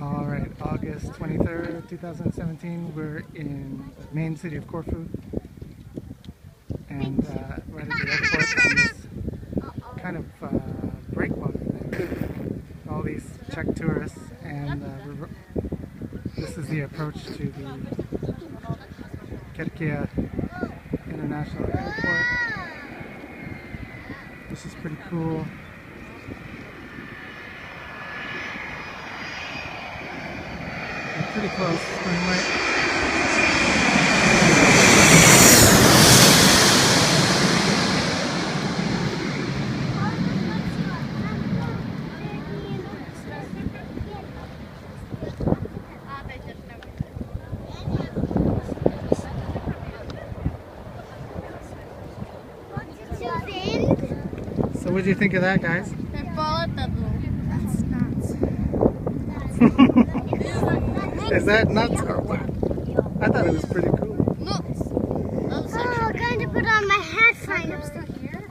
Alright, August 23rd, 2017, we're in the main city of Corfu, and we're at the airport on this kind of break bump thing. All these Czech tourists, and this is the approach to the Corfu International Airport. This is pretty cool. Pretty close, spring right. So what do you think of that, guys? That's nuts. Is that nuts or what? I thought it was pretty cool. Nuts. Oh, I'm going to put on my hat.